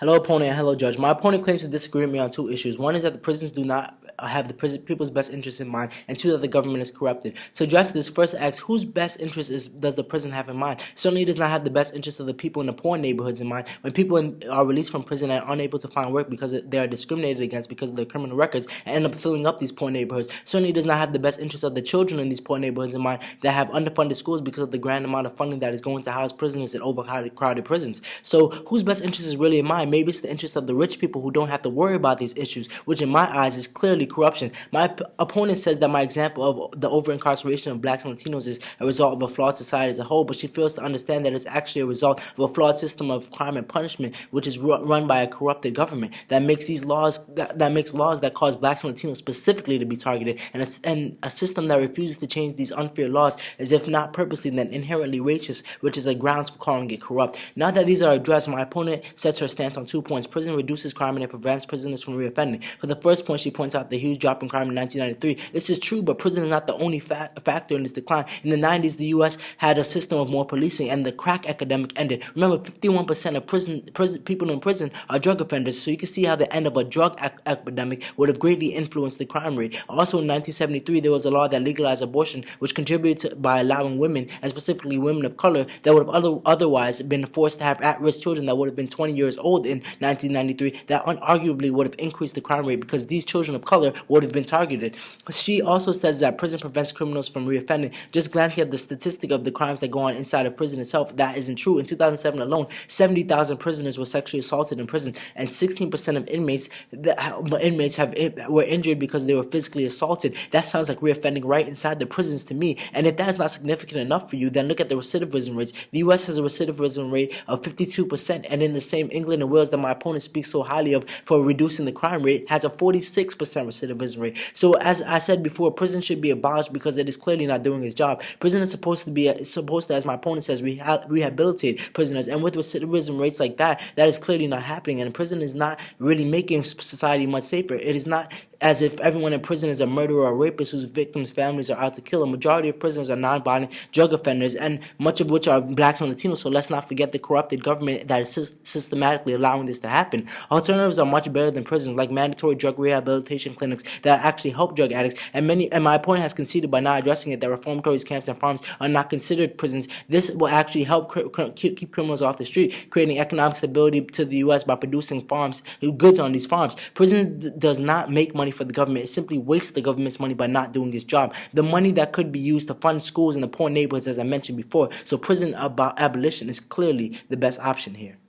Hello, opponent, and hello, judge. My opponent claims to disagree with me on two issues. One is that the prisons do not have the people's best interest in mind, and two, that the government is corrupted. To address this, first ask, whose best interest does the prison have in mind? Certainly, it does not have the best interest of the people in the poor neighborhoods in mind. When people are released from prison and are unable to find work because they are discriminated against because of their criminal records and end up filling up these poor neighborhoods, certainly it does not have the best interest of the children in these poor neighborhoods in mind that have underfunded schools because of the grand amount of funding that is going to house prisoners in overcrowded prisons. So, whose best interest is really in mind? Maybe it's the interest of the rich people who don't have to worry about these issues, which in my eyes is clearly corruption. My opponent says that my example of the over-incarceration of blacks and Latinos is a result of a flawed society as a whole, but she fails to understand that it's actually a result of a flawed system of crime and punishment, which is run by a corrupted government that makes these laws that makes laws that cause blacks and Latinos specifically to be targeted, and a system that refuses to change these unfair laws, as if not purposely, then inherently racist, which is a grounds for calling it corrupt. Now that these are addressed, my opponent sets her stance on 2 points. Prison reduces crime and it prevents prisoners from reoffending. For the first point, she points out the huge drop in crime in 1993. This is true, but prison is not the only factor in this decline. In the 90s, the U.S. had a system of more policing, and the crack epidemic ended. Remember, 51% of people in prison are drug offenders, so you can see how the end of a drug epidemic would have greatly influenced the crime rate. Also, in 1973, there was a law that legalized abortion, which contributed by allowing women, and specifically women of color, that would have otherwise been forced to have at-risk children that would have been 20 years old in 1993, that unarguably would have increased the crime rate because these children of color would have been targeted. She also says that prison prevents criminals from reoffending. Just glancing at the statistic of the crimes that go on inside of prison itself, that isn't true. In 2007 alone, 70,000 prisoners were sexually assaulted in prison, and 16% of inmates were injured because they were physically assaulted. That sounds like reoffending right inside the prisons to me. And if that is not significant enough for you, then look at the recidivism rates. The U.S. has a recidivism rate of 52%, and in the same England and Wales that my opponent speaks so highly of for reducing the crime rate, has a 46% recidivism rate. So as I said before, prison should be abolished because it is clearly not doing its job. Prison is supposed to, as my opponent says, rehabilitate prisoners, and with recidivism rates like that, that is clearly not happening, and prison is not really making society much safer. It is not as if everyone in prison is a murderer or rapist whose victims' families are out to kill. A majority of prisoners are non-violent drug offenders, and much of which are blacks and Latinos, so let's not forget the corrupted government that is systematically allowing this to happen. Alternatives are much better than prisons, like mandatory drug rehabilitation clinics that actually help drug addicts, and my opponent has conceded by not addressing it that reformatories, camps, and farms are not considered prisons. This will actually help keep criminals off the street, creating economic stability to the U.S. by producing goods on these farms. Prison does not make money for the government. It simply wastes the government's money by not doing its job. The money that could be used to fund schools in the poor neighborhoods, as I mentioned before. So prison abolition is clearly the best option here.